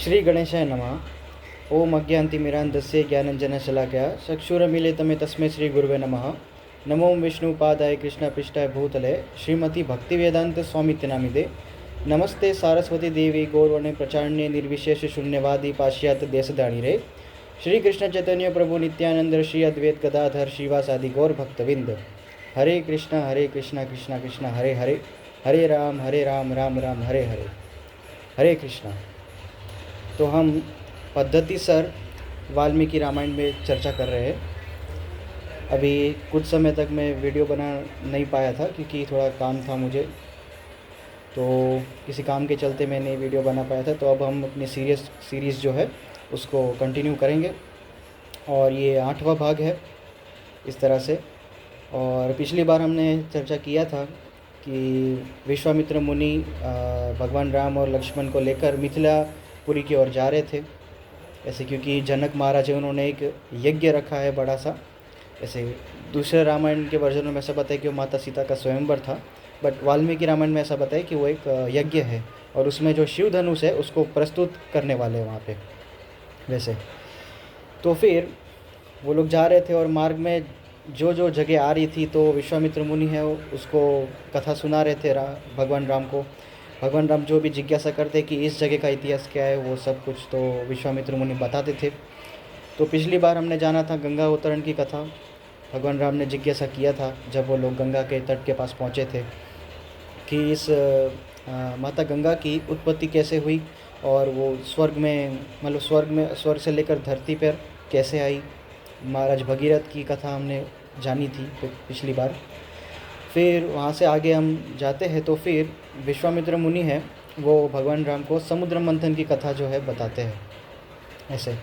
श्री गणेशाय नमः। ओम अज्ञानतिमिरान्धस्य ज्ञानञ्जनशलाकया चक्षुरुन्मीलितं तस्मै श्री गुरुवे नमः। नमो विष्णुपादाय कृष्णपृष्ठाय भूतले श्रीमती भक्तिवेदांत स्वामित्य नामिदे। नमस्ते सारस्वती देवी गौरवणे प्रचारण्ये निर्विशेष शून्यवादी पाश्चात्य देशदाणिरे। श्री कृष्ण चैतन्य प्रभु नित्यानंद श्री अद्वैत गदाधर श्रीवासादि गौर भक्तविंद। हरे कृष्ण कृष्ण कृष्ण हरे हरे, हरे राम राम राम हरे हरे। हरे कृष्णा। तो हम पद्धति सर वाल्मीकि रामायण में चर्चा कर रहे हैं। अभी कुछ समय तक मैं वीडियो बना नहीं पाया था क्योंकि थोड़ा काम था मुझे, तो किसी काम के चलते मैं नहीं वीडियो बना पाया था। तो अब हम अपनी सीरीज़ जो है उसको कंटिन्यू करेंगे और ये 8वां भाग है इस तरह से। और पिछली बार हमने चर्चा किया था कि विश्वामित्र मुनि भगवान राम और लक्ष्मण को लेकर मिथिलापुरी की ओर जा रहे थे ऐसे, क्योंकि जनक महाराज है उन्होंने एक यज्ञ रखा है बड़ा सा। ऐसे दूसरे रामायण के वर्जन में ऐसा बताया कि वो माता सीता का स्वयंवर था, बट वाल्मीकि रामायण में ऐसा बताया कि वो एक यज्ञ है और उसमें जो शिव धनुष है उसको प्रस्तुत करने वाले हैं वहाँ पे वैसे। तो फिर वो लोग जा रहे थे और मार्ग में जो जगह आ रही थी तो विश्वामित्र मुनि है उसको कथा सुना रहे थे भगवान राम को। भगवान राम जो भी जिज्ञासा करते कि इस जगह का इतिहास क्या है वो सब कुछ तो विश्वामित्र मुनि बताते थे। तो पिछली बार हमने जाना था गंगा अवतरण की कथा। भगवान राम ने जिज्ञासा किया था जब वो लोग गंगा के तट के पास पहुँचे थे कि इस माता गंगा की उत्पत्ति कैसे हुई और वो स्वर्ग में मतलब स्वर्ग से लेकर धरती पर कैसे आई। महाराज भगीरथ की कथा हमने जानी थी पिछली बार। फिर वहाँ से आगे हम जाते हैं तो फिर विश्वामित्र मुनि है वो भगवान राम को समुद्र मंथन की कथा जो है बताते हैं ऐसे।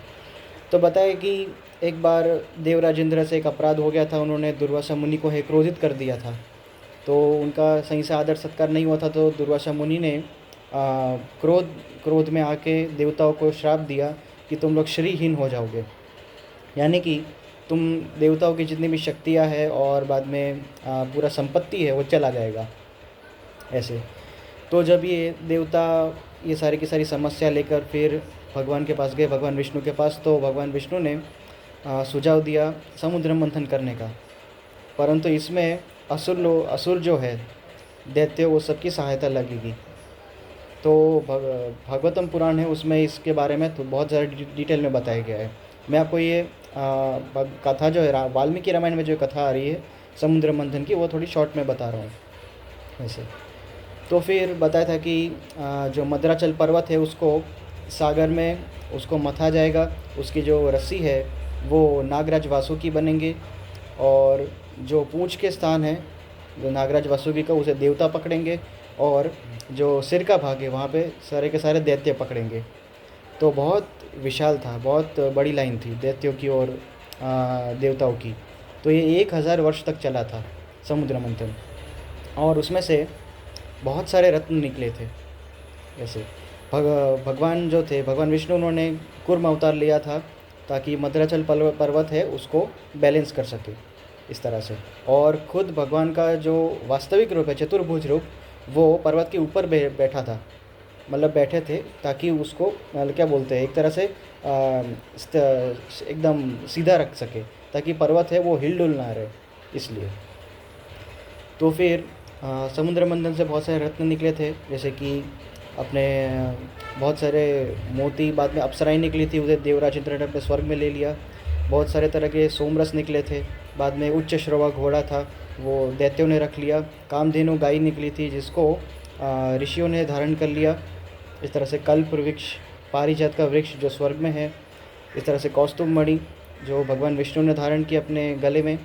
तो बताए कि एक बार देवराज इंद्र से एक अपराध हो गया था, उन्होंने दुर्वासा मुनि को है क्रोधित कर दिया था। तो उनका सही से आदर सत्कार नहीं हुआ था, तो दुर्वासा मुनि ने क्रोध में आके देवताओं को श्राप दिया कि तुम लोग श्रीहीन हो जाओगे, यानी कि तुम देवताओं की जितनी भी शक्तियाँ हैं और बाद में पूरा संपत्ति है वो चला जाएगा ऐसे। तो जब ये देवता ये सारी की सारी समस्या लेकर फिर भगवान के पास गए, भगवान विष्णु के पास, तो भगवान विष्णु ने सुझाव दिया समुद्र मंथन करने का। परंतु इसमें असुर जो है दैत्य वो सबकी सहायता लगेगी। तो भागवतम पुराण है उसमें इसके बारे में तो बहुत ज़्यादा डिटेल में बताया गया है। मैं आपको ये कथा जो है वाल्मीकि रामायण में जो कथा आ रही है समुद्र मंथन की वो थोड़ी शॉर्ट में बता रहा हूँ वैसे। तो फिर बताया था कि जो मद्राचल पर्वत है उसको सागर में उसको मथा जाएगा, उसकी जो रस्सी है वो नागराज वासुकी बनेंगे और जो पूंछ के स्थान है जो नागराज वासुकी का उसे देवता पकड़ेंगे और जो सिर का भाग है वहाँ पे सारे के सारे दैत्य पकड़ेंगे। तो बहुत विशाल था, बहुत बड़ी लाइन थी दैत्यों की और देवताओं की। तो ये 1000 वर्ष तक चला था समुद्र मंथन और उसमें से बहुत सारे रत्न निकले थे ऐसे। भगवान जो थे भगवान विष्णु उन्होंने कूर्म अवतार लिया था ताकि मद्राचल पर्वत है उसको बैलेंस कर सके इस तरह से। और खुद भगवान का जो वास्तविक रूप है चतुर्भुज रूप वो पर्वत के ऊपर बैठा था, मतलब बैठे थे ताकि उसको मतलब क्या बोलते हैं एक तरह से एकदम सीधा रख सके ताकि पर्वत है वो हिलडुल ना रहे इसलिए। तो फिर समुद्र मंथन से बहुत सारे रत्न निकले थे, जैसे कि अपने बहुत सारे मोती, बाद में अप्सराएं निकली थी उसे देवराज इंद्र ने अपने स्वर्ग में ले लिया। बहुत सारे तरह के सोमरस निकले थे, बाद में उच्च श्रवा घोड़ा था वो दैत्यों ने रख लिया। कामधेनु गाय निकली थी जिसको ऋषियों ने धारण कर लिया। इस तरह से कल्प वृक्ष, पारिजात का वृक्ष जो स्वर्ग में है। इस तरह से कौस्तुभ मणि जो भगवान विष्णु ने धारण की अपने गले में।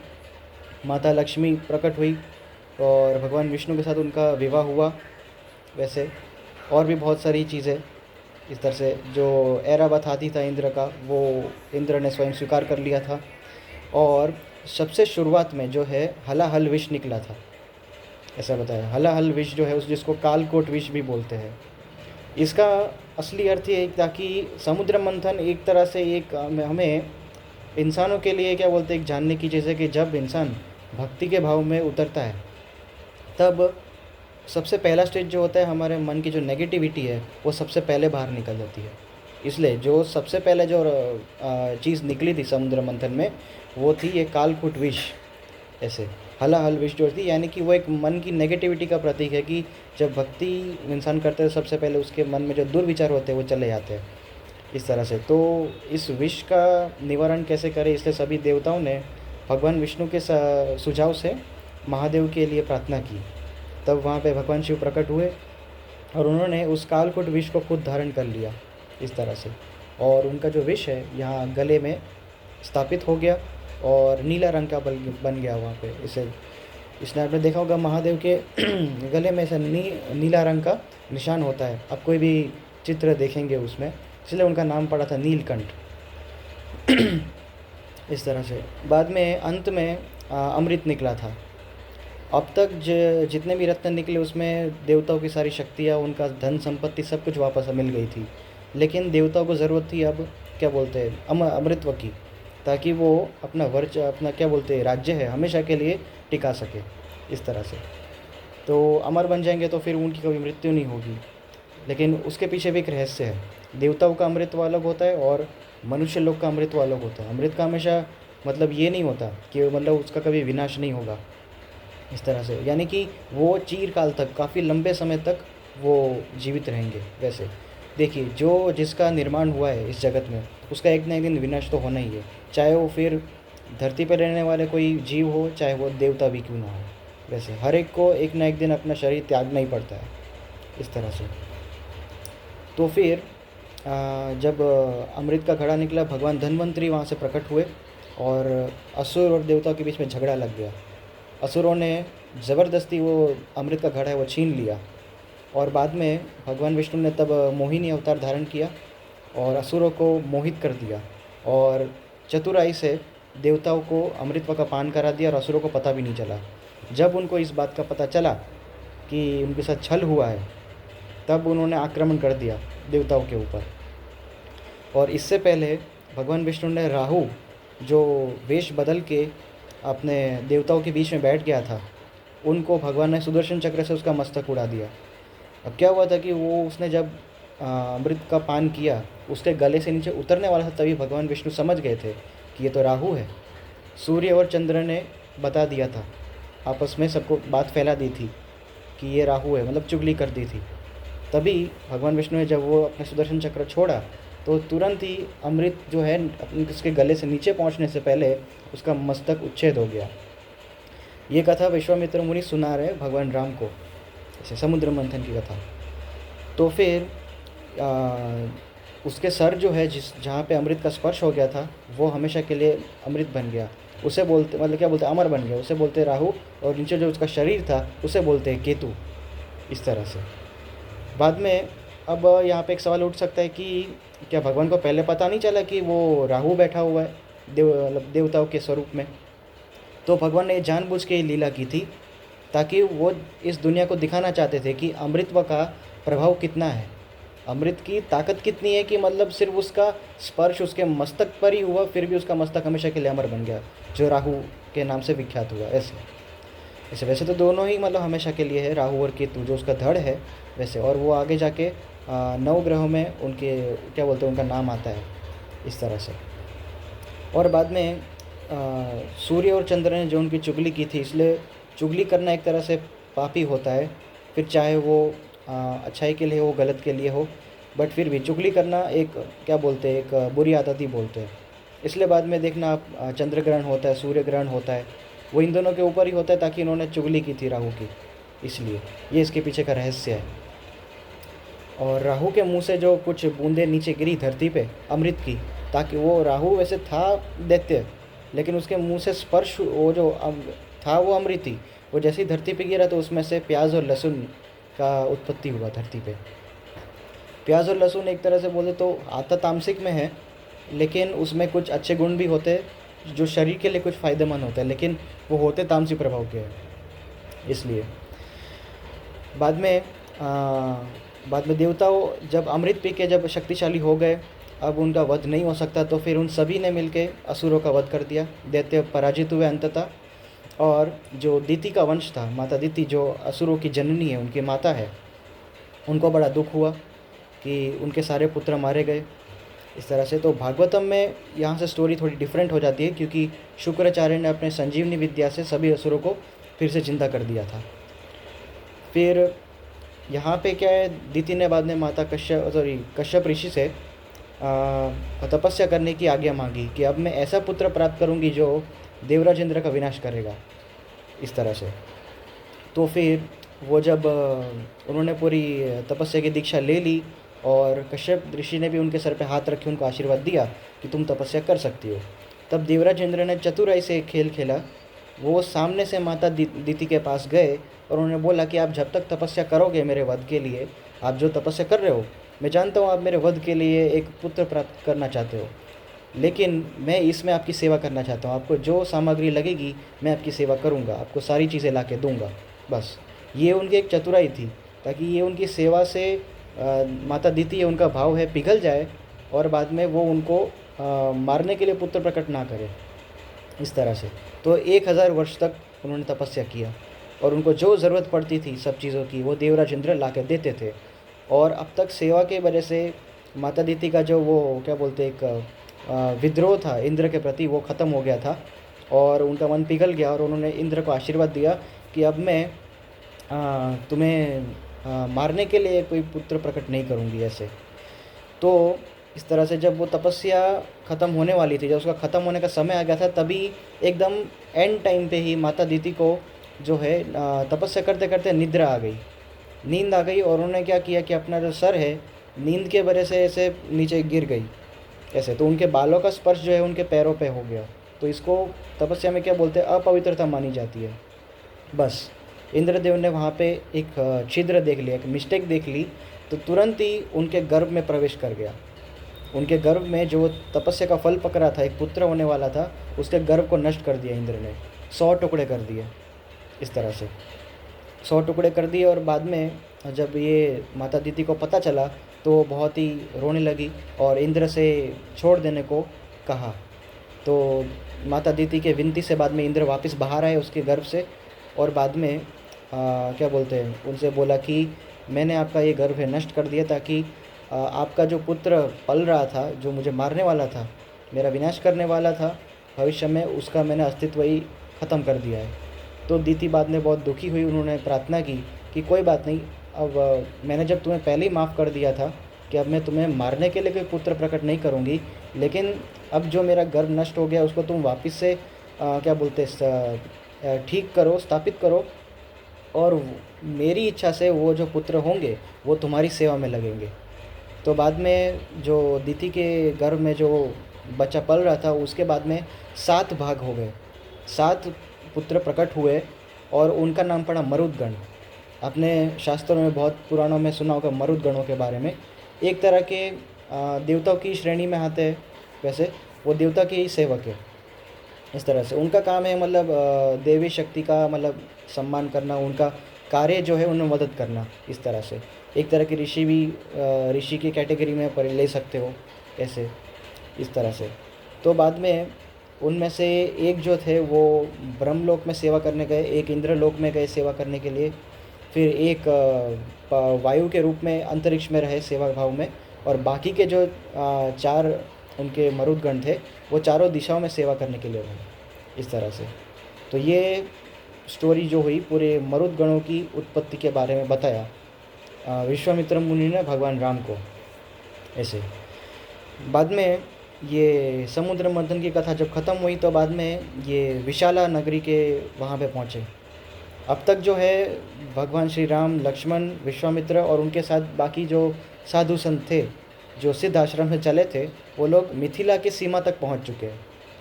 माता लक्ष्मी प्रकट हुई और भगवान विष्णु के साथ उनका विवाह हुआ वैसे। और भी बहुत सारी चीज़ें इस तरह से। जो ऐरावत हाथी था इंद्र का वो इंद्र ने स्वयं स्वीकार कर लिया था। और सबसे शुरुआत में जो है हलाहल विष निकला था ऐसा बताया। हलाहल विष जो है उस जिसको कालकोट विष भी बोलते हैं। इसका असली अर्थ ये था कि समुद्र मंथन एक तरह से एक हमें इंसानों के लिए क्या बोलते हैं एक जानने की चीज़ है कि जब इंसान भक्ति के भाव में उतरता है तब सबसे पहला स्टेज जो होता है हमारे मन की जो नेगेटिविटी है वो सबसे पहले बाहर निकल जाती है। इसलिए जो सबसे पहले जो चीज़ निकली थी समुद्र मंथन में, वो थी ये कालकूट विष। ऐसे हलाहल विष जो थी, यानी कि वो एक मन की नेगेटिविटी का प्रतीक है कि जब भक्ति इंसान करते हैं सबसे पहले उसके मन में जो दुर्विचार होते हैं वो चले जाते हैं इस तरह से। तो इस विष का निवारण कैसे करें, इसलिए सभी देवताओं ने भगवान विष्णु के सुझाव से महादेव के लिए प्रार्थना की। तब वहाँ पे भगवान शिव प्रकट हुए और उन्होंने उस कालकूट विष को खुद धारण कर लिया इस तरह से, और उनका जो विष है यहाँ गले में स्थापित हो गया और नीला रंग का बन गया वहाँ पे। इसने आपने देखा होगा महादेव के गले में ऐसा नीला रंग का निशान होता है, आप कोई भी चित्र देखेंगे उसमें, इसलिए उनका नाम पड़ा था नीलकंठ। इस तरह से बाद में अंत में अमृत निकला था। अब तक जितने भी रत्न निकले उसमें देवताओं की सारी शक्तियाँ, उनका धन संपत्ति सब कुछ वापस मिल गई थी, लेकिन देवताओं को ज़रूरत थी अब क्या बोलते हैं अमृतत्व की, ताकि वो अपना क्या बोलते हैं राज्य है हमेशा के लिए टिका सके इस तरह से। तो अमर बन जाएंगे तो फिर उनकी कभी मृत्यु नहीं होगी। लेकिन उसके पीछे भी एक रहस्य है, देवताओं का अमृतत्व अलग होता है और मनुष्य लोग का अमृतत्व अलग होता है। अमृत का हमेशा मतलब ये नहीं होता कि मतलब उसका कभी विनाश नहीं होगा इस तरह से, यानी कि वो चिरकाल तक काफ़ी लंबे समय तक वो जीवित रहेंगे। वैसे देखिए जो जिसका निर्माण हुआ है इस जगत में उसका एक ना एक दिन विनाश तो होना ही है, चाहे वो फिर धरती पर रहने वाले कोई जीव हो, चाहे वो देवता भी क्यों ना हो। वैसे हर एक को एक ना एक दिन अपना शरीर त्यागना ही पड़ता है इस तरह से। तो फिर जब अमृत का घड़ा निकला, भगवान धन्वंतरी वहाँ से प्रकट हुए और असुर और देवताओं के बीच में झगड़ा लग गया। असुरों ने ज़बरदस्ती वो अमृत का घड़ा है वो छीन लिया और बाद में भगवान विष्णु ने तब मोहिनी अवतार धारण किया और असुरों को मोहित कर दिया और चतुराई से देवताओं को अमृत का पान करा दिया और असुरों को पता भी नहीं चला। जब उनको इस बात का पता चला कि उनके साथ छल हुआ है, तब उन्होंने आक्रमण कर दिया देवताओं के ऊपर। और इससे पहले भगवान विष्णु ने राहु, जो वेश बदल के अपने देवताओं के बीच में बैठ गया था, उनको भगवान ने सुदर्शन चक्र से उसका मस्तक उड़ा दिया। अब क्या हुआ था कि उसने जब अमृत का पान किया, उसके गले से नीचे उतरने वाला था, तभी भगवान विष्णु समझ गए थे कि ये तो राहु है। सूर्य और चंद्र ने बता दिया था, आपस में सबको बात फैला दी थी कि ये राहु है, मतलब चुगली कर दी थी। तभी भगवान विष्णु ने जब वो अपने सुदर्शन चक्र छोड़ा तो तुरंत ही अमृत जो है उसके गले से नीचे पहुंचने से पहले उसका मस्तक उच्छेद हो गया। ये कथा विश्वामित्र मुनि सुना रहे भगवान राम को, जैसे समुद्र मंथन की कथा। तो फिर उसके सर जो है जहाँ पे अमृत का स्पर्श हो गया था वो हमेशा के लिए अमृत बन गया। उसे बोलते मतलब क्या बोलते अमर बन गया, उसे बोलते राहु, और नीचे जो उसका शरीर था उसे बोलते हैं केतु इस तरह से। बाद में अब यहाँ पे एक सवाल उठ सकता है कि क्या भगवान को पहले पता नहीं चला कि वो राहु बैठा हुआ है देवताओं के स्वरूप में? तो भगवान ने ये जानबूझ के ही लीला की थी ताकि वो इस दुनिया को दिखाना चाहते थे कि अमृतत्व का प्रभाव कितना है, अमृत की ताकत कितनी है, कि मतलब सिर्फ उसका स्पर्श उसके मस्तक पर ही हुआ फिर भी उसका मस्तक हमेशा के लिए अमर बन गया, जो राहु के नाम से विख्यात हुआ। ऐसे वैसे तो दोनों ही मतलब हमेशा के लिए है, राहु और केतु, जो उसका धड़ है वैसे, और वो आगे जाके 9 ग्रहों में उनके क्या बोलते हैं उनका नाम आता है इस तरह से। और बाद में सूर्य और चंद्र ने जो उनकी चुगली की थी, इसलिए चुगली करना एक तरह से पापी होता है, फिर चाहे वो अच्छाई के लिए हो गलत के लिए हो, बट फिर भी चुगली करना एक क्या बोलते हैं एक बुरी आदत ही बोलते हैं। इसलिए बाद में देखना आप चंद्र ग्रहण होता है, सूर्य ग्रहण होता है, वो इन दोनों के ऊपर ही होता है ताकि इन्होंने चुगली की थी राहु की, इसलिए ये इसके पीछे का रहस्य है। और राहु के मुंह से जो कुछ बूंदें नीचे गिरी धरती पे अमृत की, ताकि वो राहु वैसे था दैत्य, लेकिन उसके मुंह से स्पर्श वो जो था वो अमृत ही, वो जैसे ही धरती पे गिरा तो उसमें से प्याज और लहसुन का उत्पत्ति हुआ धरती पे। प्याज और लहसुन एक तरह से बोले तो आता तामसिक में है, लेकिन उसमें कुछ अच्छे गुण भी होते जो शरीर के लिए कुछ फ़ायदेमंद होते हैं, लेकिन वो होते तामसिक प्रभाव के हैं। इसलिए बाद में देवताओं जब अमृत पी के जब शक्तिशाली हो गए, अब उनका वध नहीं हो सकता, तो फिर उन सभी ने मिलके असुरों का वध कर दिया। दैत्य पराजित हुए अंततः, और जो दिति का वंश था, माता दिति जो असुरों की जननी है, उनकी माता है, उनको बड़ा दुख हुआ कि उनके सारे पुत्र मारे गए। इस तरह से। तो भागवतम में यहाँ से स्टोरी थोड़ी डिफरेंट हो जाती है, क्योंकि शुक्राचार्य ने अपने संजीवनी विद्या से सभी असुरों को फिर से जिंदा कर दिया था। फिर यहाँ पे क्या है, दिति ने बाद में माता कश्यप ऋषि से तपस्या करने की आज्ञा मांगी कि अब मैं ऐसा पुत्र प्राप्त करूँगी जो देवराज इंद्र का विनाश करेगा, इस तरह से। तो फिर वो जब उन्होंने पूरी तपस्या की दीक्षा ले ली और कश्यप ऋषि ने भी उनके सर पे हाथ रखे उनको आशीर्वाद दिया कि तुम तपस्या कर सकती हो, तब देवराज इंद्र ने चतुराई से एक खेल खेला। वो सामने से माता दिति के पास गए और उन्होंने बोला कि आप जब तक तपस्या करोगे मेरे वध के लिए, आप जो तपस्या कर रहे हो, मैं जानता हूँ आप मेरे वध के लिए एक पुत्र प्राप्त करना चाहते हो, लेकिन मैं इसमें आपकी सेवा करना चाहता हूँ। आपको जो सामग्री लगेगी मैं आपकी सेवा करूँगा, आपको सारी चीज़ें ला के दूँगा। बस ये उनकी एक चतुराई थी, ताकि ये उनकी सेवा से माता दिति उनका भाव है पिघल जाए और बाद में वो उनको मारने के लिए पुत्र प्रकट ना करे, इस तरह से। तो 1000 वर्ष तक उन्होंने तपस्या किया और उनको जो ज़रूरत पड़ती थी सब चीज़ों की वो देवराज इंद्र ला के देते थे। और अब तक सेवा के वजह से माता दिति का जो वो क्या बोलते एक विद्रोह था इंद्र के प्रति, वो ख़त्म हो गया था और उनका मन पिघल गया और उन्होंने इंद्र को आशीर्वाद दिया कि अब मैं तुम्हें मारने के लिए कोई पुत्र प्रकट नहीं करूँगी, ऐसे। तो इस तरह से जब वो तपस्या ख़त्म होने वाली थी, जब उसका ख़त्म होने का समय आ गया था, तभी एकदम एंड टाइम पे ही माता दिति को जो है तपस्या करते करते निद्रा आ गई, नींद आ गई। और उन्होंने क्या किया कि अपना जो सर है नींद के वजह से ऐसे नीचे गिर गई ऐसे, तो उनके बालों का स्पर्श जो है उनके पैरों पे हो गया। तो इसको तपस्या में क्या बोलते हैं, अपवित्रता मानी जाती है। बस इंद्रदेव ने वहाँ पे एक छिद्र देख लिया, एक मिस्टेक देख ली, तो तुरंत ही उनके गर्भ में प्रवेश कर गया। उनके गर्भ में जो तपस्या का फल पकड़ा था, एक पुत्र होने वाला था, उसके गर्भ को नष्ट कर दिया इंद्र ने, 100 टुकड़े कर दिए, इस तरह से 100 टुकड़े कर दिए। और बाद में जब ये माता दिति को पता चला तो वो बहुत ही रोने लगी और इंद्र से छोड़ देने को कहा। तो माता दिति के विनती से बाद में इंद्र वापस बाहर आए उसके गर्भ से और बाद में क्या बोलते हैं उनसे बोला कि मैंने आपका ये गर्भ है नष्ट कर दिया, ताकि आपका जो पुत्र पल रहा था, जो मुझे मारने वाला था, मेरा विनाश करने वाला था भविष्य में, उसका मैंने अस्तित्व ही ख़त्म कर दिया है। तो दिति बाद में बहुत दुखी हुई, उन्होंने प्रार्थना की कि कोई बात नहीं, अब मैंने जब तुम्हें पहले ही माफ़ कर दिया था कि अब मैं तुम्हें मारने के लिए कोई पुत्र प्रकट नहीं करूँगी, लेकिन अब जो मेरा गर्भ नष्ट हो गया उसको तुम वापस से क्या बोलते ठीक करो, स्थापित करो, और मेरी इच्छा से वो जो पुत्र होंगे वो तुम्हारी सेवा में लगेंगे। तो बाद में जो दिति के गर्भ में जो बच्चा पल रहा था, उसके बाद में 7 भाग हो गए, 7 पुत्र प्रकट हुए और उनका नाम पड़ा मरुदगण। आपने शास्त्रों में बहुत पुराणों में सुना होगा मरुदगणों के बारे में। एक तरह के देवताओं की श्रेणी में आते हैं, वैसे वो देवता के ही सेवक है, इस तरह से। उनका काम है मतलब देवी शक्ति का मतलब सम्मान करना, उनका कार्य जो है उन्हें मदद करना, इस तरह से। एक तरह के ऋषि भी ऋषि की कैटेगरी में पर ले सकते हो, ऐसे, इस तरह से। तो बाद में उनमें से एक जो थे वो ब्रह्मलोक में सेवा करने गए, एक इंद्रलोक में गए सेवा करने के लिए, फिर एक वायु के रूप में अंतरिक्ष में रहे सेवा भाव में, और बाकी के जो 4 उनके मरुदगण थे वो चारों दिशाओं में सेवा करने के लिए रहे, इस तरह से। तो ये स्टोरी जो हुई पूरे मरुदगणों की उत्पत्ति के बारे में बताया विश्वामित्र मुनि ने भगवान राम को, ऐसे। बाद में ये समुद्र मंथन की कथा जब ख़त्म हुई तो बाद में ये विशाला नगरी के वहाँ पे पहुँचे। अब तक जो है भगवान श्री राम, लक्ष्मण, विश्वामित्र और उनके साथ बाकी जो साधु संत थे जो सिद्ध आश्रम से चले थे, वो लोग मिथिला की सीमा तक पहुंच चुके हैं,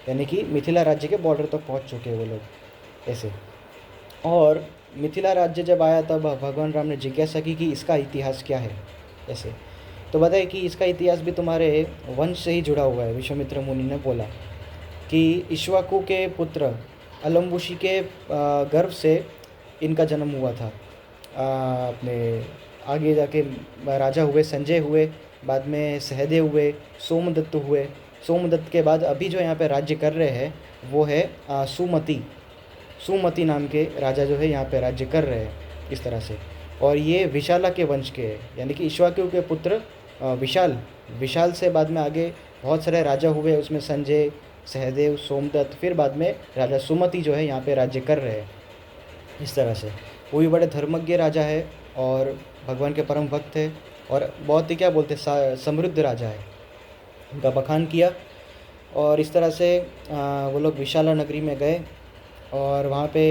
यानी कि मिथिला राज्य के बॉर्डर तक पहुंच चुके हैं वो लोग, ऐसे। और मिथिला राज्य जब आया तब भगवान राम ने जिज्ञासा की कि इसका इतिहास क्या है, ऐसे। तो बताए कि इसका इतिहास भी तुम्हारे वंश से ही जुड़ा हुआ है। विश्वामित्र मुनि ने बोला कि इक्ष्वाकु के पुत्र अलम्बुशी के गर्भ से इनका जन्म हुआ था। अपने आगे जाके राजा हुए संजय हुए, बाद में सहदेव हुए, सोमदत्त हुए। सोमदत्त के बाद अभी जो यहाँ पे राज्य कर रहे हैं वो है सुमति नाम के राजा जो है यहाँ पे राज्य कर रहे हैं, इस तरह से। और ये विशाला के वंश के हैं, यानी कि इक्ष्वाकु के पुत्र विशाल विशाल से बाद में आगे बहुत सारे राजा हुए, उसमें संजय, सहदेव, सोमदत्त, फिर बाद में राजा सुमति जो है यहाँ पे राज्य कर रहे हैं। इस तरह से वो भी बड़े धर्मज्ञ राजा है और भगवान के परम भक्त है और बहुत ही क्या बोलते समृद्ध राजा है। उनका बखान किया और इस तरह से वो लोग विशाला नगरी में गए और वहाँ पे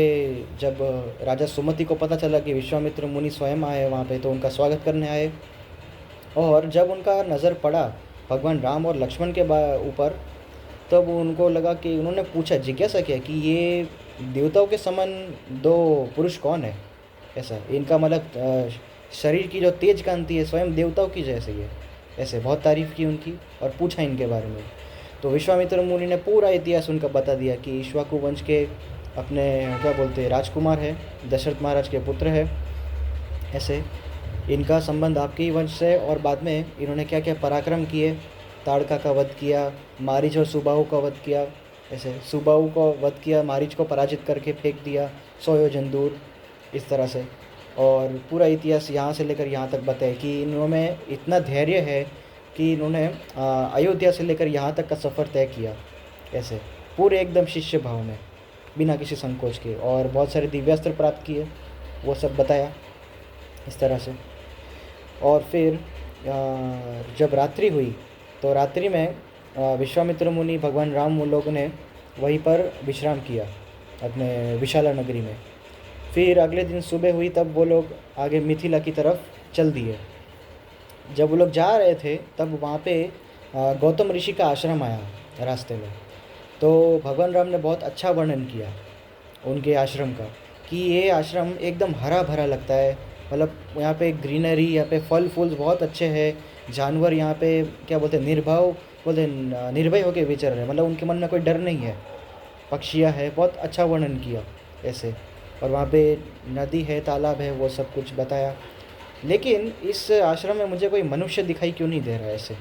जब राजा सुमति को पता चला कि विश्वामित्र मुनि स्वयं आए वहाँ पे, तो उनका स्वागत करने आए। और जब उनका नज़र पड़ा भगवान राम और लक्ष्मण के ऊपर, तब उनको लगा कि उन्होंने पूछा, जिज्ञासा किया कि ये देवताओं के समान दो पुरुष कौन है। ऐसा इनका मतलब शरीर की जो तेज कांति है स्वयं देवताओं की जैसे ही है। ऐसे बहुत तारीफ़ की उनकी और पूछा इनके बारे में। तो विश्वामित्र मुनि ने पूरा इतिहास उनका बता दिया कि इक्ष्वाकु वंश के अपने क्या बोलते हैं राजकुमार है, दशरथ महाराज के पुत्र है। ऐसे इनका संबंध आपके ही वंश से, और बाद में इन्होंने क्या क्या पराक्रम किए, ताड़का का वध किया, मारीच और सुबाहु का वध किया। ऐसे सुबाहु को वध किया, मारीच को पराजित करके फेंक दिया 100 योजन दूर, इस तरह से। और पूरा इतिहास यहाँ से लेकर यहाँ तक बताया कि इन्होंने इतना धैर्य है कि इन्होंने अयोध्या से लेकर यहाँ तक का सफ़र तय किया। ऐसे पूरे एकदम शिष्य भाव में, बिना किसी संकोच के, और बहुत सारे दिव्यास्त्र प्राप्त किए, वो सब बताया इस तरह से। और फिर जब रात्रि हुई तो रात्रि में विश्वामित्र मुनि, भगवान राम, वो लोगों ने वहीं पर विश्राम किया अपने विशाला नगरी में। फिर अगले दिन सुबह हुई तब वो लोग आगे मिथिला की तरफ चल दिए। जब वो लोग जा रहे थे तब वहाँ पे गौतम ऋषि का आश्रम आया रास्ते में। तो भगवान राम ने बहुत अच्छा वर्णन किया उनके आश्रम का कि ये आश्रम एकदम हरा भरा लगता है, मतलब यहाँ पे ग्रीनरी, यहाँ पे फल फूल बहुत अच्छे हैं, जानवर यहाँ पे क्या बोलते हैं निर्भय होकर विचर रहे हैं, मतलब उनके मन में कोई डर नहीं है, पक्षियाँ है, बहुत अच्छा वर्णन किया ऐसे। और वहाँ पे नदी है, तालाब है, वो सब कुछ बताया। लेकिन इस आश्रम में मुझे कोई मनुष्य दिखाई क्यों नहीं दे रहा है ऐसे,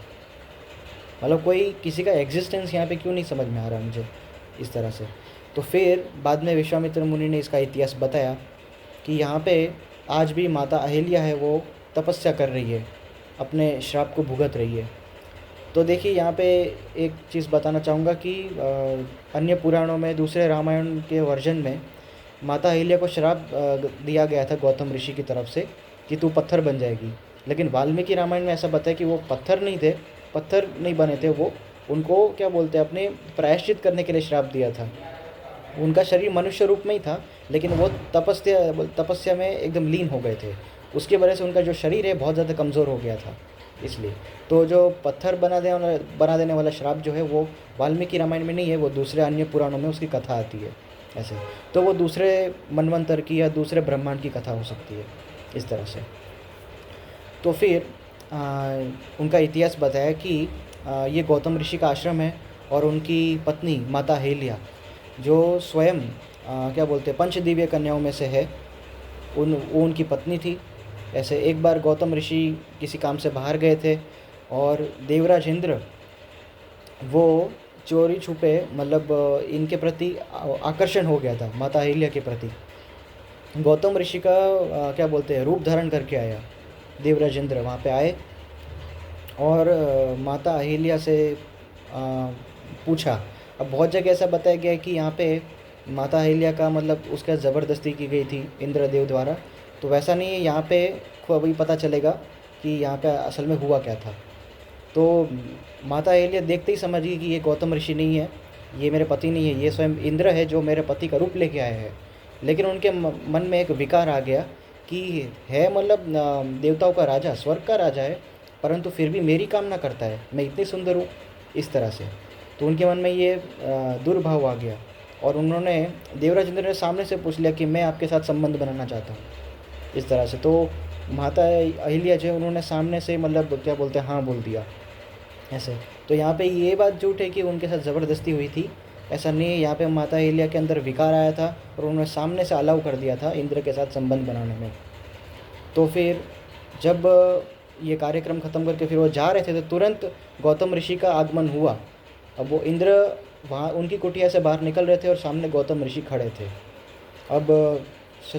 मतलब कोई किसी का एग्जिस्टेंस यहाँ पे क्यों नहीं समझ में आ रहा मुझे इस तरह से। तो फिर बाद में विश्वामित्र मुनि ने इसका इतिहास बताया कि यहाँ पे आज भी माता अहिल्या है, वो तपस्या कर रही है, अपने श्राप को भुगत रही है। तो देखिए यहाँ पे एक चीज़ बताना चाहूँगा कि अन्य पुराणों में, दूसरे रामायण के वर्जन में माता अहिल्या को श्राप दिया गया था गौतम ऋषि की तरफ से कि तू पत्थर बन जाएगी। लेकिन वाल्मीकि रामायण में ऐसा बताया कि वो पत्थर नहीं बने थे, वो उनको क्या बोलते हैं अपने प्रायश्चित करने के लिए श्राप दिया था। उनका शरीर मनुष्य रूप में ही था, लेकिन वो तपस्या में एकदम लीन हो गए थे। उसकी वजह से उनका जो शरीर है बहुत ज़्यादा कमज़ोर हो गया था, इसलिए। तो जो पत्थर बना देने वाला श्राप जो है वो वाल्मीकि रामायण में नहीं है, वो दूसरे अन्य पुराणों में उसकी कथा आती है ऐसे। तो वो दूसरे मनवंतर की या दूसरे ब्रह्मांड की कथा हो सकती है इस तरह से। तो फिर उनका इतिहास बताया कि ये गौतम ऋषि का आश्रम है और उनकी पत्नी माता अहिल्या जो स्वयं क्या बोलते हैं पंचदिव्य कन्याओं में से है, वो उनकी पत्नी थी ऐसे। एक बार गौतम ऋषि किसी काम से बाहर गए थे और देवराज इंद्र वो चोरी छुपे, मतलब इनके प्रति आकर्षण हो गया था माता अहिल्या के प्रति। गौतम ऋषि का क्या बोलते हैं रूप धारण करके आया देवराज इंद्र, वहाँ पे आए और माता अहिल्या से पूछा। अब बहुत जगह ऐसा बताया गया है कि यहाँ पे माता अहिल्या का मतलब उसका ज़बरदस्ती की गई थी इंद्रदेव द्वारा, तो वैसा नहीं है। यहाँ पे अभी पता चलेगा कि यहाँ पे असल में हुआ क्या था। तो माता अहिल्या देखते ही समझ गई कि ये गौतम ऋषि नहीं है, ये मेरे पति नहीं है, ये स्वयं इंद्र है जो मेरे पति का रूप लेके आए हैं। लेकिन उनके मन में एक विकार आ गया कि है मतलब देवताओं का राजा, स्वर्ग का राजा है, परंतु फिर भी मेरी कामना करता है, मैं इतनी सुंदर हूँ इस तरह से। तो उनके मन में ये दुर्भाव आ गया और उन्होंने देवराज इंद्र ने सामने से पूछ लिया कि मैं आपके साथ संबंध बनाना चाहता हूँ इस तरह से। तो माता अहिल्या जो उन्होंने सामने से मतलब क्या बोलते हैं हाँ बोल दिया ऐसे। तो यहाँ पे ये बात झूठ है कि उनके साथ ज़बरदस्ती हुई थी, ऐसा नहीं है। यहाँ पे माता अहिल्या के अंदर विकार आया था और उन्होंने सामने से अलाउ कर दिया था इंद्र के साथ संबंध बनाने में। तो फिर जब ये कार्यक्रम ख़त्म करके फिर वो जा रहे थे तो तुरंत गौतम ऋषि का आगमन हुआ। अब वो इंद्र वहाँ उनकी कुटिया से बाहर निकल रहे थे और सामने गौतम ऋषि खड़े थे। अब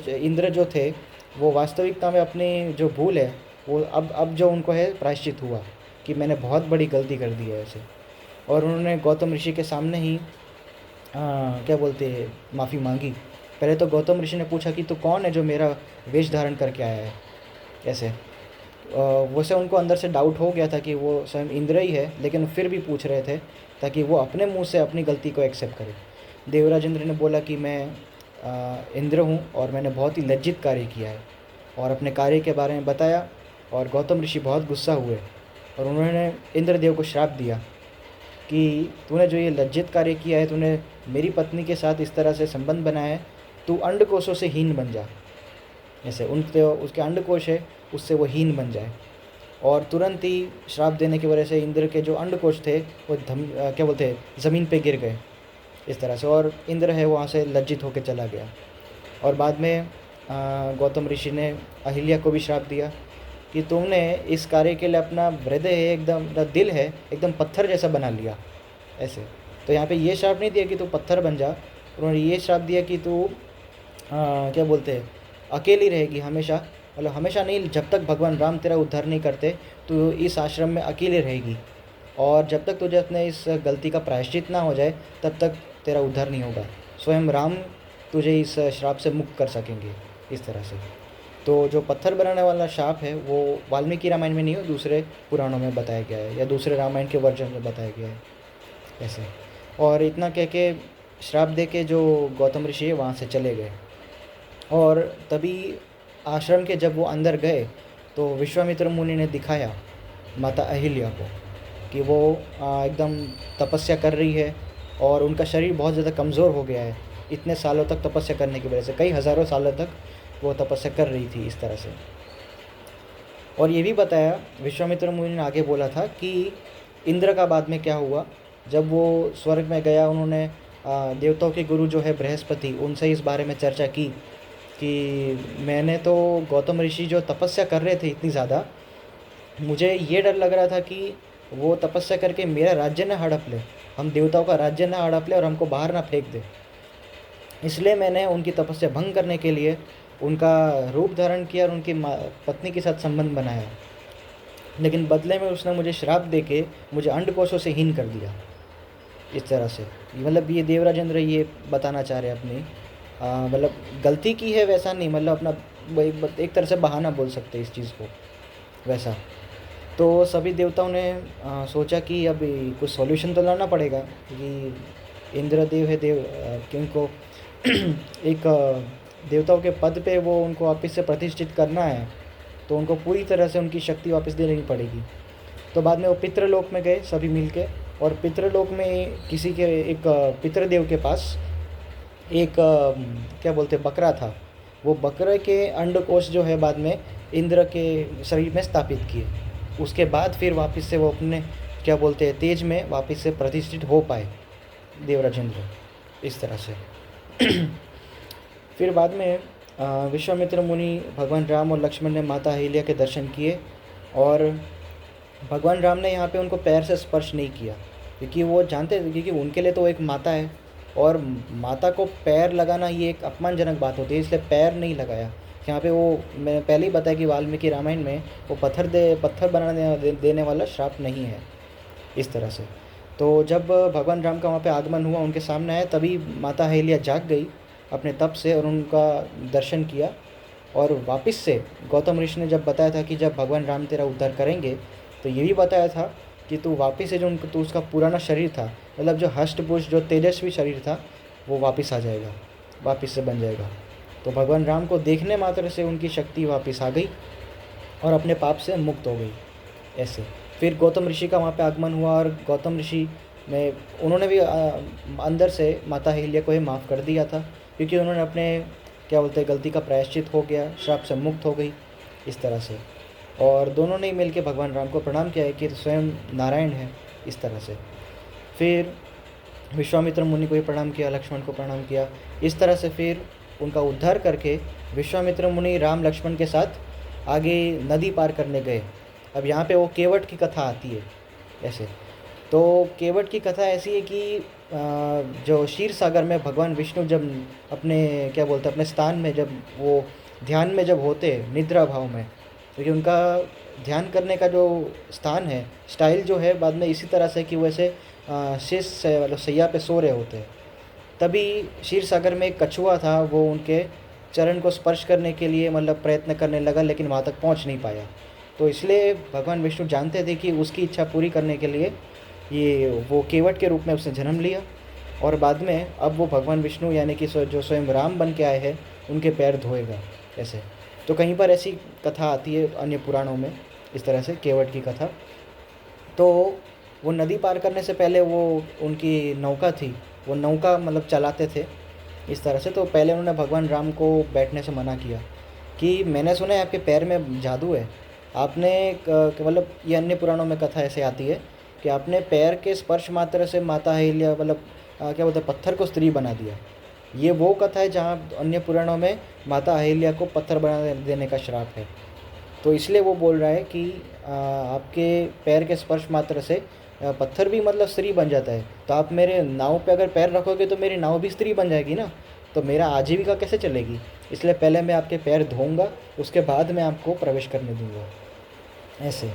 इंद्र जो थे वो वास्तविकता में अपनी जो भूल है वो अब जो उनको है प्रायश्चित हुआ कि मैंने बहुत बड़ी गलती कर दी है ऐसे। और उन्होंने गौतम ऋषि के सामने ही क्या बोलते हैं माफ़ी मांगी। पहले तो गौतम ऋषि ने पूछा कि तू कौन है जो मेरा वेश धारण करके आया है ऐसे। वैसे उनको अंदर से डाउट हो गया था कि वो स्वयं इंद्र ही है, लेकिन फिर भी पूछ रहे थे ताकि वो अपने मुंह से अपनी गलती को एक्सेप्ट करे। देवराज इंद्र ने बोला कि मैं इंद्र हूँ और मैंने बहुत ही लज्जित कार्य किया है, और अपने कार्य के बारे में बताया। और गौतम ऋषि बहुत गुस्सा हुए और उन्होंने इंद्रदेव को श्राप दिया कि तूने जो ये लज्जित कार्य किया है, तूने मेरी पत्नी के साथ इस तरह से संबंध बनाया है, तू अंडकोशों से हीन बन जा। ऐसे उनके उसके अंडकोश है उससे वो हीन बन जाए। और तुरंत ही श्राप देने की वजह से इंद्र के जो अंडकोश थे वो क्या बोलते हैं ज़मीन पे गिर गए इस तरह से, और इंद्र है वहाँ से लज्जित होकर चला गया। और बाद में गौतम ऋषि ने अहिल्या को भी श्राप दिया कि तुमने इस कार्य के लिए अपना हृदय है एकदम दिल है एकदम पत्थर जैसा बना लिया ऐसे। तो यहाँ पे ये श्राप नहीं दिया कि तू पत्थर बन जा, उन्होंने ये श्राप दिया कि तू क्या बोलते हैं अकेली रहेगी हमेशा, मतलब हमेशा नहीं, जब तक भगवान राम तेरा उद्धार नहीं करते तो इस आश्रम में अकेले रहेगी, और जब तक तुझे अपने इस गलती का प्रायश्चित ना हो जाए तब तक तेरा उद्धार नहीं होगा। स्वयं राम तुझे इस श्राप से मुक्त कर सकेंगे इस तरह से। तो जो पत्थर बनाने वाला श्राप है वो वाल्मीकि रामायण में नहीं हो, दूसरे पुराणों में बताया गया है या दूसरे रामायण के वर्जन में बताया गया है ऐसे। और इतना कह के श्राप दे के जो गौतम ऋषि है वहाँ से चले गए। और तभी आश्रम के जब वो अंदर गए तो विश्वामित्र मुनि ने दिखाया माता अहिल्या को कि वो एकदम तपस्या कर रही है और उनका शरीर बहुत ज़्यादा कमज़ोर हो गया है इतने सालों तक तपस्या करने की वजह से, कई हज़ारों सालों तक वो तपस्या कर रही थी इस तरह से। और ये भी बताया विश्वामित्र मुनि ने आगे बोला था कि इंद्र का बाद में क्या हुआ। जब वो स्वर्ग में गया उन्होंने देवताओं के गुरु जो है बृहस्पति उनसे इस बारे में चर्चा की कि मैंने तो गौतम ऋषि जो तपस्या कर रहे थे इतनी ज़्यादा, मुझे ये डर लग रहा था कि वो तपस्या करके मेरा राज्य ना हड़प ले, हम देवताओं का राज्य ना हड़प ले और हमको बाहर ना फेंक दे। इसलिए मैंने उनकी तपस्या भंग करने के लिए उनका रूप धारण किया और उनकी पत्नी के साथ संबंध बनाया, लेकिन बदले में उसने मुझे श्राप देके मुझे अंडकोशों से हीन कर दिया इस तरह से। मतलब ये देवराज इंद्र ये बताना चाह रहे अपनी मतलब गलती की है वैसा नहीं, मतलब अपना एक तरह से बहाना बोल सकते इस चीज़ को वैसा। तो सभी देवताओं ने सोचा कि अब कुछ सॉल्यूशन तो लाना पड़ेगा क्योंकि इंद्रदेव है देव किनको एक देवताओं के पद पे वो उनको वापस से प्रतिष्ठित करना है, तो उनको पूरी तरह से उनकी शक्ति वापस देनी पड़ेगी। तो बाद में वो पितृलोक में गए सभी मिलके, और पितृलोक में किसी के एक पितृदेव के पास एक क्या बोलते बकरा था। वो बकरे के अंडकोश जो है बाद में इंद्र के शरीर में स्थापित किए। उसके बाद फिर वापस से वो अपने क्या बोलते हैं तेज में वापस से प्रतिष्ठित हो पाए देवराज इंद्र इस तरह से। फिर बाद में विश्वामित्र मुनि भगवान राम और लक्ष्मण ने माता अहिल्या के दर्शन किए, और भगवान राम ने यहाँ पे उनको पैर से स्पर्श नहीं किया क्योंकि वो जानते थे क्योंकि उनके लिए तो एक माता है और माता को पैर लगाना ये एक अपमानजनक बात होती है, इसलिए पैर नहीं लगाया यहाँ पे। वो मैंने पहले ही बताया कि वाल्मीकि रामायण में वो पत्थर बनाने देने वाला श्राप नहीं है इस तरह से। तो जब भगवान राम का वहाँ पे आगमन हुआ उनके सामने आया, तभी माता अहिल्या जाग गई अपने तप से और उनका दर्शन किया। और वापस से गौतम ऋषि ने जब बताया था कि जब भगवान राम तेरा उद्धार करेंगे तो ये भी बताया था कि तू वापस से जो तू उसका पुराना शरीर था, मतलब जो हष्टपुष्ट जो तेजस्वी शरीर था वो वापस आ जाएगा, वापस से बन जाएगा। तो भगवान राम को देखने मात्र से उनकी शक्ति वापस आ गई और अपने पाप से मुक्त हो गई ऐसे। फिर गौतम ऋषि का वहाँ पे आगमन हुआ और गौतम ऋषि में उन्होंने भी अंदर से माता अहिल्या को ही माफ़ कर दिया था क्योंकि उन्होंने अपने क्या बोलते हैं गलती का प्रायश्चित हो गया, श्राप से मुक्त हो गई इस तरह से। और दोनों ने मिल के भगवान राम को प्रणाम किया है कि स्वयं नारायण है इस तरह से। फिर विश्वामित्र मुनि को भी प्रणाम किया, लक्ष्मण को प्रणाम किया इस तरह से। फिर उनका उद्धार करके विश्वामित्र मुनि राम लक्ष्मण के साथ आगे नदी पार करने गए। अब यहाँ पे वो केवट की कथा आती है ऐसे। तो केवट की कथा ऐसी है कि जो क्षीर सागर में भगवान विष्णु जब अपने क्या बोलते हैं अपने स्थान में जब वो ध्यान में जब होते निद्रा भाव में, क्योंकि उनका ध्यान करने का जो स्थान है, स्टाइल जो है बाद में इसी तरह से कि वैसे शेष से मतलब सैया पे सो रहे होते हैं। तभी क्षीर सागर में एक कछुआ था, वो उनके चरण को स्पर्श करने के लिए मतलब प्रयत्न करने लगा, लेकिन वहाँ तक पहुँच नहीं पाया। तो इसलिए भगवान विष्णु जानते थे कि उसकी इच्छा पूरी करने के लिए ये वो केवट के रूप में उसने जन्म लिया, और बाद में अब वो भगवान विष्णु यानी कि जो स्वयं राम बन के आए हैं उनके पैर धोएगा ऐसे। तो कहीं पर ऐसी कथा आती है अन्य पुराणों में, इस तरह से केवट की कथा। तो वो नदी पार करने से पहले वो उनकी नौका थी, वो नौका मतलब चलाते थे इस तरह से। तो पहले उन्होंने भगवान राम को बैठने से मना किया कि मैंने सुना है आपके पैर में जादू है, आपने मतलब ये अन्य पुराणों में कथा ऐसे आती है कि आपने पैर के स्पर्श मात्र से माता अहिल्या मतलब क्या बोलते हैं पत्थर को स्त्री बना दिया। ये वो कथा है जहाँ अन्य पुराणों में माता अहिल्या को पत्थर बना देने का श्राप है। तो इसलिए वो बोल रहा है कि आपके पैर के स्पर्श मात्र से पत्थर भी मतलब स्त्री बन जाता है, तो आप मेरे नाव पे अगर पैर रखोगे तो मेरी नाव भी स्त्री बन जाएगी ना, तो मेरा आजीविका कैसे चलेगी। इसलिए पहले मैं आपके पैर धोऊंगा, उसके बाद मैं आपको प्रवेश करने दूंगा ऐसे।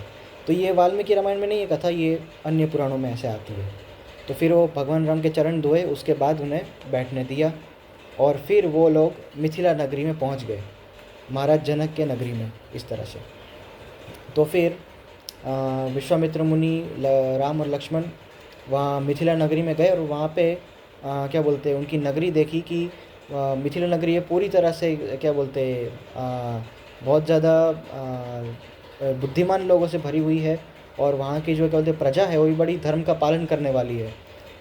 तो ये वाल्मीकि रामायण में नहीं ये कथा, ये अन्य पुराणों में ऐसे आती है। तो फिर वो भगवान राम के चरण धोए, उसके बाद उन्हें बैठने दिया, और फिर वो लोग मिथिला नगरी में पहुंच गए, महाराज जनक के नगरी में इस तरह से। तो फिर विश्वामित्र मुनि, राम और लक्ष्मण वहाँ मिथिला नगरी में गए, और वहाँ पे क्या बोलते हैं उनकी नगरी देखी कि मिथिला नगरी ये पूरी तरह से क्या बोलते हैं बहुत ज़्यादा बुद्धिमान लोगों से भरी हुई है, और वहाँ की जो क्या बोलते प्रजा है वो भी बड़ी धर्म का पालन करने वाली है।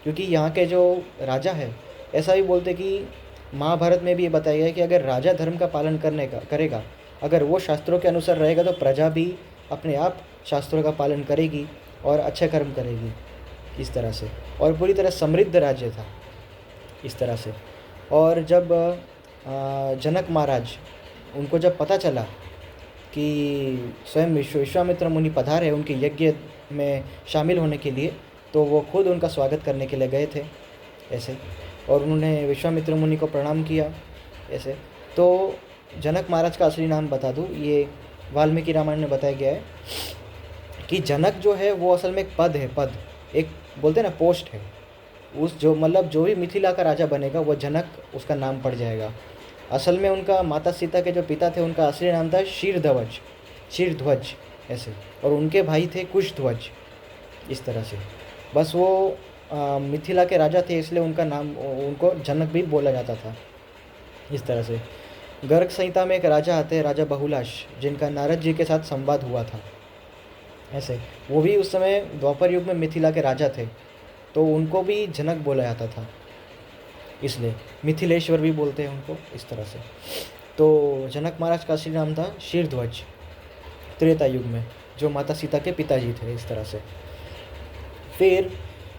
क्योंकि यहाँ के जो राजा है, ऐसा भी बोलते कि महाभारत में भी ये बताया है कि अगर राजा धर्म का पालन करेगा, अगर वो शास्त्रों के अनुसार रहेगा, तो प्रजा भी अपने आप शास्त्रों का पालन करेगी और अच्छे कर्म करेगी इस तरह से। और पूरी तरह समृद्ध राज्य था इस तरह से। और जब जनक महाराज उनको जब पता चला कि स्वयं विश्वामित्र मुनि पधारे उनके यज्ञ में शामिल होने के लिए, तो वो खुद उनका स्वागत करने के लिए गए थे ऐसे, और उन्होंने विश्वामित्र मुनि को प्रणाम किया ऐसे। तो जनक महाराज का असली नाम बता दूँ, ये वाल्मीकि रामायण में बताया गया है कि जनक जो है वो असल में एक पद है, पद एक बोलते हैं ना पोस्ट है। उस जो मतलब जो भी मिथिला का राजा बनेगा वो जनक उसका नाम पड़ जाएगा। असल में उनका माता सीता के जो पिता थे उनका असली नाम था शीरध्वज ऐसे, और उनके भाई थे कुशध्वज इस तरह से। बस वो मिथिला के राजा थे, इसलिए उनका नाम उनको जनक भी बोला जाता था इस तरह से। गर्ग संहिता में एक राजा आते हैं, राजा बहुलाश, जिनका नारद जी के साथ संवाद हुआ था ऐसे। वो भी उस समय द्वापर युग में मिथिला के राजा थे, तो उनको भी जनक बोला जाता था, इसलिए मिथिलेश्वर भी बोलते हैं उनको इस तरह से। तो जनक महाराज का असली नाम था शीरध्वज, त्रेता युग में, जो माता सीता के पिताजी थे इस तरह से। फिर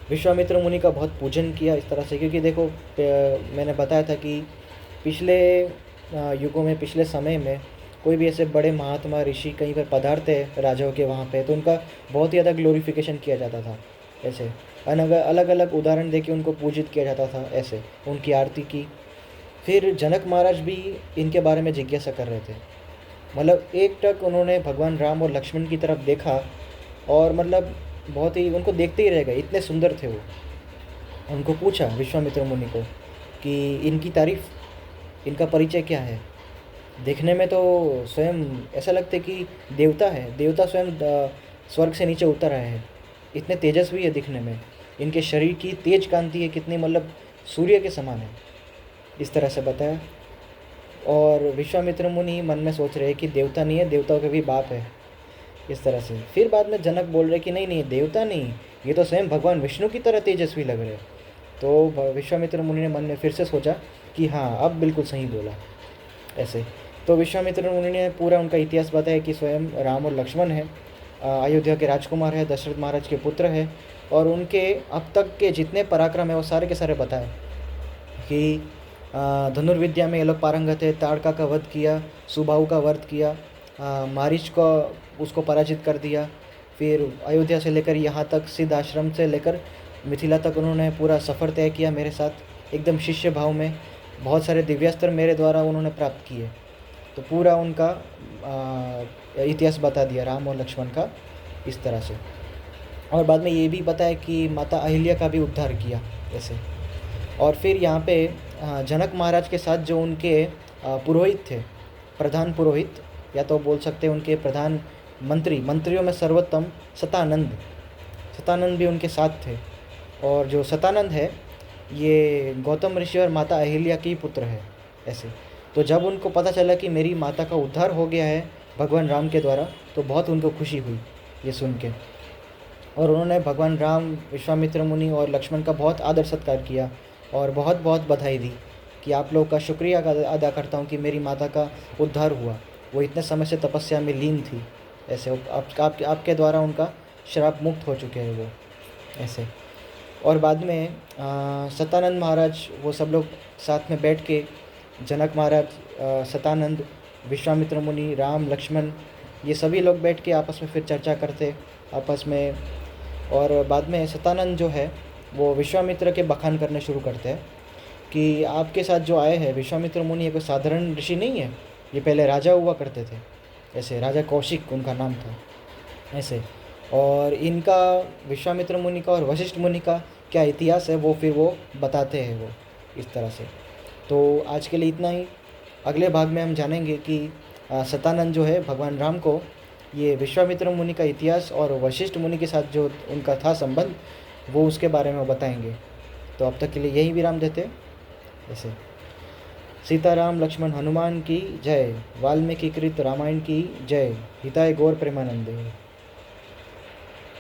विश्वामित्र मुनि का बहुत पूजन किया इस तरह से, क्योंकि देखो मैंने बताया था कि पिछले युगों में, पिछले समय में कोई भी ऐसे बड़े महात्मा ऋषि कहीं पर पधारते राजाओं के वहाँ पे, तो उनका बहुत ही ज़्यादा ग्लोरिफिकेशन किया जाता था ऐसे। अलग अलग उदाहरण देके उनको पूजित किया जाता था ऐसे, उनकी आरती की। फिर जनक महाराज भी इनके बारे में जिज्ञासा कर रहे थे, मतलब एक टक उन्होंने भगवान राम और लक्ष्मण की तरफ देखा, और मतलब बहुत ही उनको देखते ही रह गए, इतने सुंदर थे वो। उनको पूछा विश्वामित्र मुनि को कि इनकी तारीफ, इनका परिचय क्या है। देखने में तो स्वयं ऐसा लगता कि देवता है, देवता स्वयं स्वर्ग से नीचे उतर आए हैं, इतने तेजस्वी है दिखने में, इनके शरीर की तेज कांति है कितनी, मतलब सूर्य के समान है इस तरह से बताया। और विश्वामित्र मुनि मन में सोच रहे हैं कि देवता नहीं है, देवताओं के भी बाप है इस तरह से। फिर बाद में जनक बोल रहे कि नहीं नहीं, देवता नहीं, ये तो स्वयं भगवान विष्णु की तरह तेजस्वी लग रहे। तो विश्वामित्र मुनि ने मन में फिर से सोचा कि हाँ अब बिल्कुल सही बोला ऐसे। तो विश्वामित्र मुनि ने पूरा उनका इतिहास बताया कि स्वयं राम और लक्ष्मण हैं, अयोध्या के राजकुमार है, दशरथ महाराज के पुत्र है, और उनके अब तक के जितने पराक्रम है वो सारे के सारे बताए कि धनुर्विद्या में ये लोग पारंगत है, ताड़का का वध किया, सुबाहु का वध किया, मारीच को उसको पराजित कर दिया। फिर अयोध्या से लेकर यहाँ तक, सिद्ध आश्रम से लेकर मिथिला तक उन्होंने पूरा सफ़र तय किया मेरे साथ, एकदम शिष्य भाव में। बहुत सारे दिव्यास्त्र मेरे द्वारा उन्होंने प्राप्त किए। तो पूरा उनका इतिहास बता दिया राम और लक्ष्मण का इस तरह से। और बाद में ये भी बताया कि माता अहिल्या का भी उद्धार किया ऐसे। और फिर यहाँ पे जनक महाराज के साथ जो उनके पुरोहित थे, प्रधान पुरोहित या तो बोल सकते हैं उनके प्रधान मंत्रियों में सर्वोत्तम सतानंद भी उनके साथ थे। और जो सतानंद है ये गौतम ऋषि और माता अहिल्या की पुत्र है ऐसे। तो जब उनको पता चला कि मेरी माता का उद्धार हो गया है भगवान राम के द्वारा, तो बहुत उनको खुशी हुई ये सुन के। और उन्होंने भगवान राम, विश्वामित्र मुनि और लक्ष्मण का बहुत आदर सत्कार किया और बहुत बहुत बधाई दी कि आप लोगों का शुक्रिया अदा करता हूँ कि मेरी माता का उद्धार हुआ। वो इतने समय से तपस्या में लीन थी ऐसे। आपके द्वारा उनका श्राप मुक्त हो चुके हैं वो ऐसे। और बाद में सतानंद महाराज वो सब लोग साथ में बैठ के, जनक महाराज, सतानंद, विश्वामित्र मुनि, राम, लक्ष्मण, ये सभी लोग बैठ के आपस में फिर चर्चा करते आपस में। और बाद में सतानंद जो है वो विश्वामित्र के बखान करने शुरू करते हैं कि आपके साथ जो आए हैं विश्वामित्र मुनि ये कोई साधारण ऋषि नहीं है, ये पहले राजा हुआ करते थे ऐसे, राजा कौशिक उनका नाम था ऐसे। और इनका, विश्वामित्र मुनि का और वशिष्ठ मुनि का क्या इतिहास है वो फिर वो बताते हैं वो इस तरह से। तो आज के लिए इतना ही। अगले भाग में हम जानेंगे कि सतानंद जो है भगवान राम को ये विश्वामित्र मुनि का इतिहास और वशिष्ठ मुनि के साथ जो उनका था संबंध, वो उसके बारे में बताएंगे। तो अब तक के लिए यही विराम देते ऐसे। सीताराम लक्ष्मण हनुमान की जय। वाल्मीकि कृत रामायण की जय। हिताय गौर प्रेमानंदे।